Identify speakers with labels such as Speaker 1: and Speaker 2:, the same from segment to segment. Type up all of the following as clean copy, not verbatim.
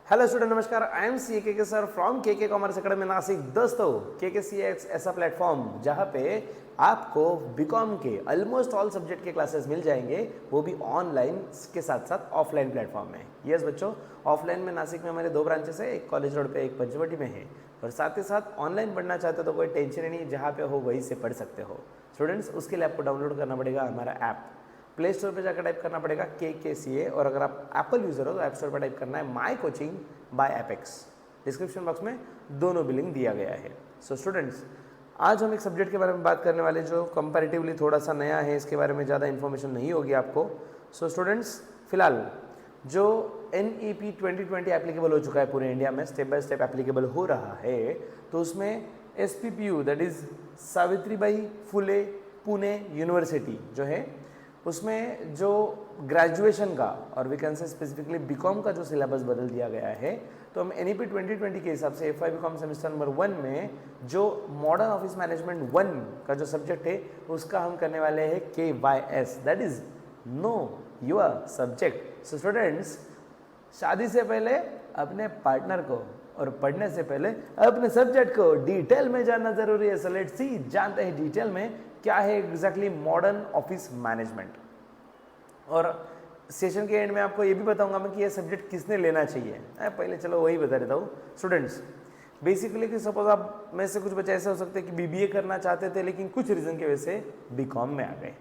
Speaker 1: Hello student, नमस्कार। I M C के sir from के कॉमर्स अकेडमी नासिक। दोस्तों, के सी एक्स ऐसा प्लेटफॉर्म जहाँ पे आपको बीकॉम के ऑलमोस्ट ऑल सब्जेक्ट के क्लासेस मिल जाएंगे, वो भी ऑनलाइन के साथ साथ ऑफलाइन प्लेटफॉर्म में। यस बच्चों, ऑफलाइन में नासिक में हमारे 2 ब्रांचेस है, एक कॉलेज रोड पे, एक पंचवटी में है। और साथ ही साथ ऑनलाइन पढ़ना चाहते हो तो कोई टेंशन ही नहीं, जहाँ पे हो वहीं से पढ़ सकते हो स्टूडेंट्स। उसके लिए आपको डाउनलोड करना पड़ेगा हमारा ऐप। प्ले स्टोर पर जाकर टाइप करना पड़ेगा KKCA, और अगर आप एप्पल यूज़र हो तो ऐप स्टोर पर टाइप करना है my coaching bye apex. Description box में दोनों भी लिंक दिया गया है। सो स्टूडेंट्स, आज हम एक सब्जेक्ट के बारे में बात करने वाले जो कंपैरेटिवली थोड़ा सा नया है, इसके बारे में ज़्यादा इन्फॉर्मेशन नहीं होगी आपको। सो स्टूडेंट्स, फिलहाल जो NEP 2020 एप्लीकेबल हो चुका है पूरे इंडिया में, स्टेप बाय स्टेप एप्लीकेबल हो रहा है, तो उसमें SPPU that is Savitribai Phule Pune university जो है, उसमें जो ग्रेजुएशन का और we can say specifically B Com का जो सिलेबस बदल दिया गया है, तो हम NEP 2020 के हिसाब से FY बीकॉम सेमेस्टर नंबर 1 में जो मॉडर्न ऑफिस मैनेजमेंट 1 का जो सब्जेक्ट है, उसका हम करने वाले हैं KYS, that is know your subject. So students, शादी से पहले अपने पार्टनर को और पढ़ने से पहले अपने सब्जेक्ट को डिटेल में जानना जरूरी है। सो लेट्स सी, जानते हैं डिटेल में क्या है एग्जैक्टली मॉडर्न ऑफिस मैनेजमेंट। और सेशन के एंड में आपको ये भी बताऊंगा मैं कि ये सब्जेक्ट किसने लेना चाहिए। पहले चलो वही बता देता हूँ स्टूडेंट्स। बेसिकली कि सपोज आप में से कुछ बच्चे ऐसे हो सकते हैं कि BBA करना चाहते थे, लेकिन कुछ रीज़न की वजह से बीकॉम में आ गए।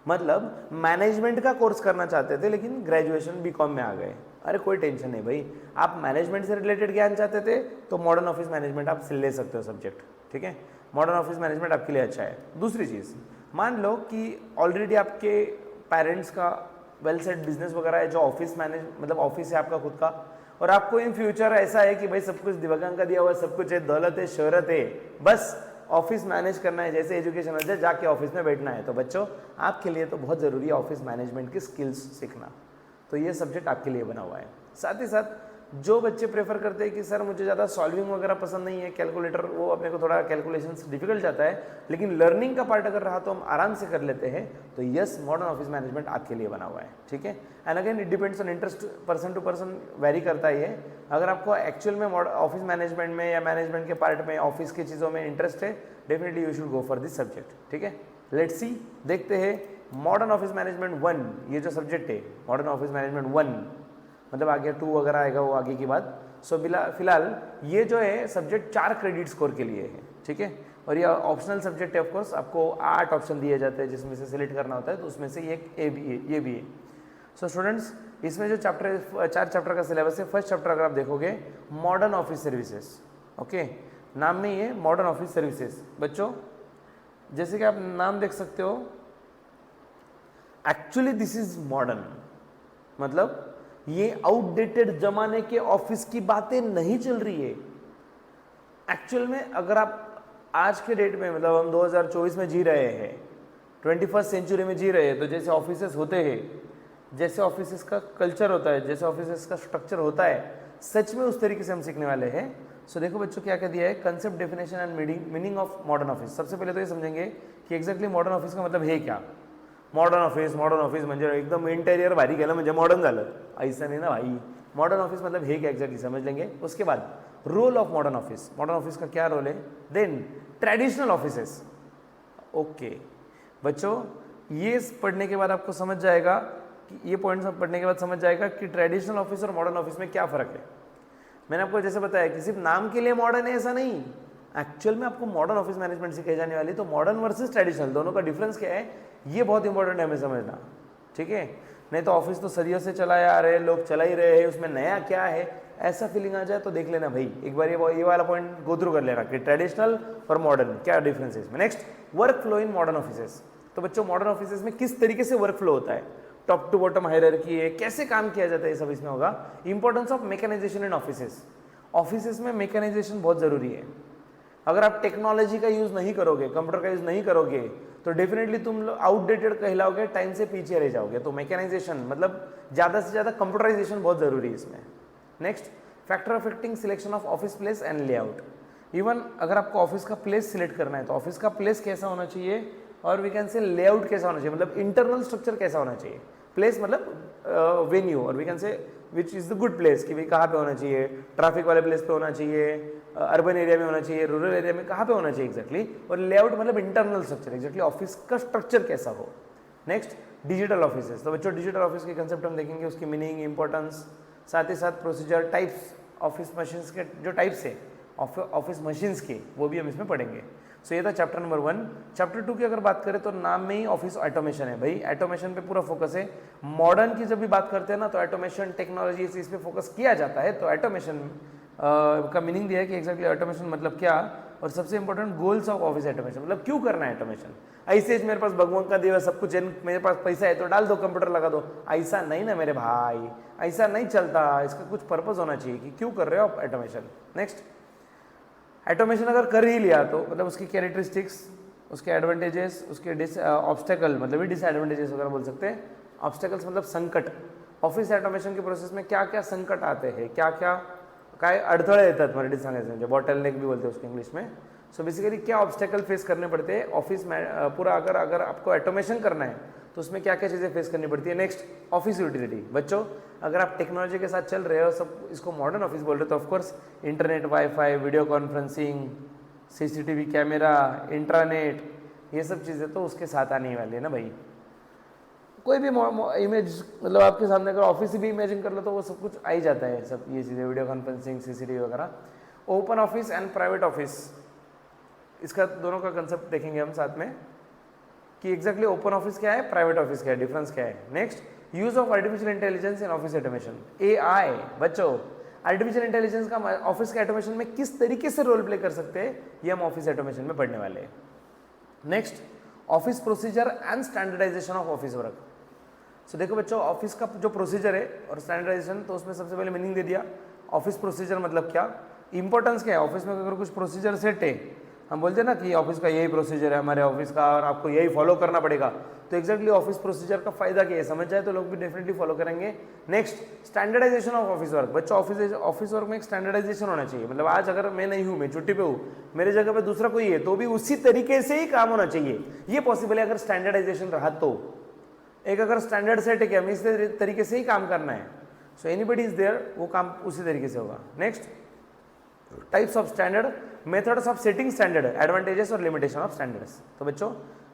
Speaker 1: मतलब मैनेजमेंट का कोर्स करना चाहते थे लेकिन ग्रेजुएशन बीकॉम में आ गए। अरे कोई टेंशन नहीं भाई, आप मैनेजमेंट से रिलेटेड ज्ञान चाहते थे तो मॉडर्न ऑफिस मैनेजमेंट आप ले सकते हो सब्जेक्ट, ठीक है। मॉडर्न ऑफिस मैनेजमेंट आपके लिए अच्छा है। दूसरी चीज़, मान लो कि ऑलरेडी आपके पेरेंट्स का वेल सेट बिजनेस वगैरह है, जो ऑफिस मैनेज मतलब ऑफिस है आपका खुद का, और आपको इन फ्यूचर ऐसा है कि भाई सब कुछ दिवंगन का दिया हुआ, सब कुछ है, दौलत है, शोहरत है, बस ऑफिस मैनेज करना है, जैसे एजुकेशन है जाके ऑफिस में बैठना है। तो बच्चों, आपके लिए तो बहुत ज़रूरी है ऑफिस मैनेजमेंट की स्किल्स सीखना। तो ये सब्जेक्ट आपके लिए बना हुआ है। साथ ही साथ जो बच्चे प्रेफर करते हैं कि सर मुझे ज़्यादा सॉल्विंग वगैरह पसंद नहीं है, कैलकुलेटर वो अपने को थोड़ा कैलकुलेशंस डिफिकल्ट जाता है, लेकिन लर्निंग का पार्ट अगर रहा तो हम आराम से कर लेते हैं, तो यस, मॉडर्न ऑफिस मैनेजमेंट आपके लिए बना हुआ है, ठीक है। And again it depends on interest, person to person vary करता है ये। अगर आपको एक्चुअल में ऑफिस मैनेजमेंट में या मैनेजमेंट के पार्ट में, ऑफिस की चीज़ों में इंटरेस्ट है, definitely you should go for this subject, ठीक है। लेट्स सी, देखते हैं मॉडर्न ऑफिस मैनेजमेंट 1, ये जो सब्जेक्ट है मॉडर्न ऑफिस मैनेजमेंट 1, मतलब आगे 2 वगैरह आएगा वो आगे की बात। सो फिलहाल ये जो है सब्जेक्ट 4 क्रेडिट स्कोर के लिए है, ठीक है। और ये ऑप्शनल सब्जेक्ट है, ऑफकोर्स आपको 8 ऑप्शन दिए जाते हैं जिसमें से सिलेक्ट करना होता है, तो उसमें से एक ये भी है। सो स्टूडेंट्स, इसमें जो चैप्टर 4 चैप्टर का सिलेबस है, फर्स्ट चैप्टर अगर आप देखोगे मॉडर्न ऑफिस सर्विसेज, ओके, नाम में ये मॉडर्न ऑफिस सर्विसेज। बच्चों, जैसे कि आप नाम देख सकते हो, एक्चुअली दिस इज मॉडर्न, मतलब ये आउटडेटेड जमाने के ऑफिस की बातें नहीं चल रही है। एक्चुअल में अगर आप आज के डेट में, मतलब हम 2024 में जी रहे हैं, 21st सेंचुरी में जी रहे हैं, तो जैसे ऑफिसेस होते हैं, जैसे ऑफिसेस का कल्चर होता है, जैसे ऑफिसेस का स्ट्रक्चर होता है, सच में उस तरीके से हम सीखने वाले हैं। सो देखो बच्चों, क्या क्या दिया है, concept, definition and meaning of modern office. सबसे पहले तो ये समझेंगे कि एक्झॅक्टली मॉडर्न ऑफिस का मतलब है क्या। मॉडर्न ऑफिस म्हणजे एकदम इंटेरियर भारी केलं म्हणजे मॉडर्न झालं, ऐसा नहीं ना भाई। मॉडर्न ऑफिस मतलब है क्या एक्जैक्टली समझ लेंगे। उसके बाद रोल ऑफ मॉडर्न ऑफिस का क्या रोल है। देन ट्रेडिशनल ऑफिसेस, ओके बच्चों, ये पढ़ने के बाद आपको समझ जाएगा कि ये पॉइंट्स पढ़ने के बाद समझ जाएगा कि ट्रेडिशनल ऑफिस और मॉडर्न ऑफिस में क्या फ़र्क है। मैंने आपको जैसे बताया कि सिर्फ नाम के लिए मॉडर्न है ऐसा नहीं, एक्चुअल में आपको मॉडर्न ऑफिस मैनेजमेंट सिखाई जाने वाली। तो मॉडर्न वर्सेस ट्रेडिशनल, दोनों का डिफरेंस क्या है, ये बहुत इंपॉर्टेंट है हमें समझना, ठीक है। नहीं तो ऑफिस तो सदियों से चलाया आ रहे हैं, लोग चला ही रहे हैं, उसमें नया क्या है ऐसा फीलिंग आ जाए तो देख लेना भाई, एक बार ये वाला पॉइंट गो थ्रू कर लेना कि ट्रेडिशनल और मॉडर्न क्या डिफरेंस है इसमें। Next, work flow in modern offices. तो बच्चों, मॉडर्न ऑफिसेस में किस तरीके से वर्क फ्लो होता है, टॉप टू बॉटम हायरार्की है, कैसे काम किया जाता है, ये सब इसमें होगा। Importance of mechanisation in offices में मैकेनाइजेशन बहुत ज़रूरी है। अगर आप टेक्नोलॉजी का यूज़ नहीं करोगे, कंप्यूटर का यूज़ नहीं करोगे, तो डेफिनेटली तुम आउटडेटेड कहलाओगे, टाइम से पीछे रह जाओगे। तो मैकेनाइजेशन मतलब ज़्यादा से ज़्यादा कंप्यूटराइजेशन बहुत ज़रूरी है इसमें। Next, factor affecting selection of office place and layout. Even अगर आपको ऑफिस का प्लेस सिलेक्ट करना है तो ऑफिस का प्लेस कैसा होना चाहिए और वी कैन से लेआउट कैसा होना चाहिए, मतलब इंटरनल स्ट्रक्चर कैसा होना चाहिए। प्लेस मतलब वेन्यू, और we can say which is the good place, कि भाई कहाँ पे होना चाहिए, ट्रैफिक वाले प्लेस पे होना चाहिए, अर्बन एरिया में होना चाहिए, रूरल एरिया में कहाँ पे होना चाहिए एग्जैक्टली, और लेआउट मतलब इंटरनल स्ट्रक्चर, एग्जैक्टली ऑफिस का स्ट्रक्चर कैसा हो। नेक्स्ट डिजिटल ऑफिस, तो बच्चों डिजिटल ऑफिस के कंसेप्ट हम देखेंगे, उसकी मीनिंग, इंपॉर्टेंस, साथ ही साथ प्रोसीजर, टाइप्स ऑफिस मशीन्स के जो टाइप्स है ऑफिस मशीन्स के, वो भी हम इसमें पढ़ेंगे। सो ये था चैप्टर नंबर 1। चैप्टर 2 की अगर बात करें तो नाम में ही ऑफिस ऑटोमेशन है भाई, ऑटोमेशन पे पूरा फोकस है। मॉडर्न की जब भी बात करते हैं ना तो ऑटोमेशन टेक्नोलॉजी इस पे फोकस किया जाता है। तो ऑटोमेशन का मीनिंग दिया है कि एग्जैक्टली ऑटोमेशन मतलब क्या, और सबसे important goals of office automation, मतलब क्यों करना है ऑटोमेशन। ऐसे ही मेरे पास भगवान का दिया सब कुछ है, मेरे पास पैसा है तो डाल दो, कंप्यूटर लगा दो, ऐसा नहीं ना मेरे भाई, ऐसा नहीं चलता। इसका कुछ पर्पस होना चाहिए कि क्यों कर रहे हो आप ऑटोमेशन। नेक्स्ट, ऑटोमेशन अगर कर ही लिया तो मतलब उसकी कैरेक्टरिस्टिक्स, उसके एडवांटेजेस, उसके ऑब्स्टेकल मतलब डिसएडवांटेजेस वगैरह बोल सकते हैं। ऑब्स्टेकल्स मतलब संकट, ऑफिस ऑटोमेशन के प्रोसेस में क्या क्या संकट आते हैं, क्या क्या काय अडथळे येतात मराठीत सांगायचं म्हणजे, बॉटलनेक भी बोलते हैं उसको इंग्लिश में। सो बेसिकली क्या ऑब्स्टेकल फेस करने पड़ते हैं ऑफिस में पूरा, अगर आपको ऑटोमेशन करना है तो उसमें क्या क्या चीज़ें फेस करनी पड़ती है। Next, office utility. बच्चों अगर आप टेक्नोलॉजी के साथ चल रहे हो, सब इसको मॉडर्न ऑफिस बोल रहे हो, तो of course internet, wifi, video conferencing, CCTV camera, intranet, ये सब चीज़ें तो उसके साथ आने वाली है ना भाई। कोई भी इमेज मतलब आपके सामने अगर ऑफिस भी इमेजिन कर लो तो वो सब कुछ आ ही जाता है, सब ये चीज़ें, वीडियो कॉन्फ्रेंसिंग, सीसीटीवी वगैरह। Open office and private office, इसका दोनों का कंसेप्ट देखेंगे हम साथ में कि एग्जैक्टली ओपन ऑफिस क्या है, प्राइवेट ऑफिस क्या है, डिफरेंस क्या है। Next, use of artificial intelligence in office automation, AI. बच्चों आर्टिफिशियल इंटेलिजेंस का ऑफिस के ऑटोमेशन में किस तरीके से रोल प्ले कर सकते हैं, ये हम ऑफिस ऑटोमेशन में पढ़ने वाले हैं। Next, office procedure and standardisation of office work. So देखो बच्चों, ऑफिस का जो प्रोसीजर है और स्टैंडर्डाइजेशन, तो उसमें सबसे पहले मीनिंग दे दिया। ऑफिस प्रोसीजर मतलब क्या, इंपॉर्टेंस क्या है, ऑफिस में अगर कुछ प्रोसीजर सेट है, हम बोलते हैं ना कि ऑफिस का यही प्रोसीजर है हमारे ऑफिस का और आपको यही फॉलो करना पड़ेगा, तो एग्जैक्टली ऑफिस प्रोसीजर का फायदा क्या है समझ जाए तो लोग भी डेफिनेटली फॉलो करेंगे। Next, standardisation of office work. बच्चों ऑफिस वर्क में एक स्टैंडर्डाइजेशन होना चाहिए, मतलब आज अगर मैं नहीं हूँ, मैं छुट्टी पे हूँ, मेरे जगह पे दूसरा कोई है तो भी उसी तरीके से ही काम होना चाहिए, ये पॉसिबल है अगर स्टैंडर्डाइजेशन रहा तो। एक अगर स्टैंडर्ड सेट है कि हमें इस तरीके से ही काम करना है, सो एनीबडी इज देयर, वो काम उसी तरीके से होगा। Next, types of standard, methods of setting standard, advantages और लिमिटेशन ऑफ स्टैंडर्ड्स। तो बच्चों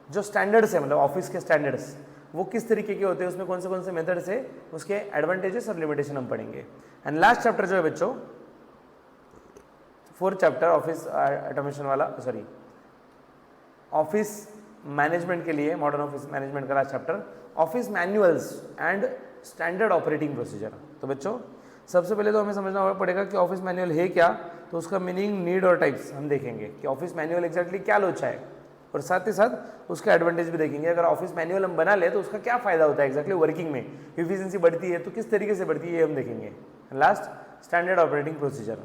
Speaker 1: जो स्टैंडर्ड्स है मतलब ऑफिस के स्टैंडर्ड्स, वो किस तरीके के होते हैं, उसमें कौन से मेथड्स है, उसके एडवांटेजेस और लिमिटेशन हम पढ़ेंगे। एंड लास्ट चैप्टर जो है बच्चों, 4th चैप्टर ऑफिस ऑटोमेशन वाला, सॉरी ऑफिस मैनेजमेंट के लिए, मॉडर्न ऑफिस मैनेजमेंट का last chapter, office manuals and standard operating procedure. तो बच्चों सबसे पहले तो हमें समझना पड़ेगा कि ऑफिस मैनुअल है क्या, तो उसका मीनिंग, नीड और टाइप्स हम देखेंगे कि ऑफिस मैनुअल एग्जैक्टली क्या लोचा है, और साथ ही साथ उसका एडवांटेज भी देखेंगे। अगर ऑफिस मैनुअल हम बना ले तो उसका क्या फायदा होता है एग्जैक्टली वर्किंग में, इफिशिएंसी बढ़ती है तो किस तरीके से बढ़ती है, ये हम देखेंगे। Last, standard operating procedure.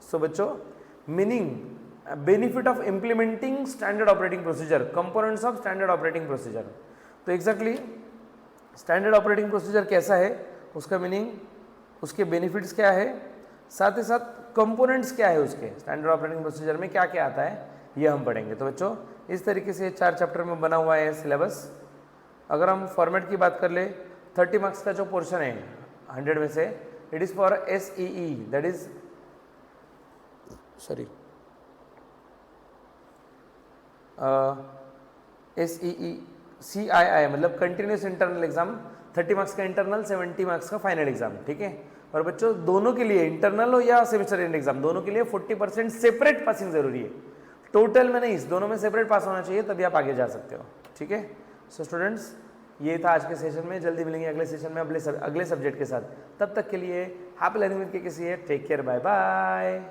Speaker 1: So बच्चों meaning, benefit of implementing standard operating procedure, components of standard operating procedure. तो एग्जैक्टली स्टैंडर्ड ऑपरेटिंग प्रोसीजर कैसा है, उसका मीनिंग, उसके बेनिफिट्स क्या है, साथ ही साथ कंपोनेंट्स क्या है उसके, स्टैंडर्ड ऑपरेटिंग प्रोसीजर में क्या क्या आता है, ये हम पढ़ेंगे। तो बच्चों इस तरीके से 4 चैप्टर में बना हुआ है सिलेबस। अगर हम फॉर्मेट की बात कर ले, 30 मार्क्स का जो पोर्शन है 100 में से, it is for SEE, that is sorry SEE CII मतलब कंटिन्यूस इंटरनल एग्जाम, 30 मार्क्स का इंटरनल, 70 मार्क्स का फाइनल एग्जाम, ठीक है। और बच्चों दोनों के लिए, इंटरनल हो या सेमेस्टर एंड एग्जाम, दोनों के लिए 40% सेपरेट पासिंग जरूरी है, टोटल में नहीं, दोनों में सेपरेट पास होना चाहिए, तभी आप आगे जा सकते हो, ठीक है। सो स्टूडेंट्स ये था आज के सेशन में, जल्दी मिलेंगे अगले सेशन में अगले सब्जेक्ट के साथ, तब तक के लिए happy learning with KK, take care, bye bye.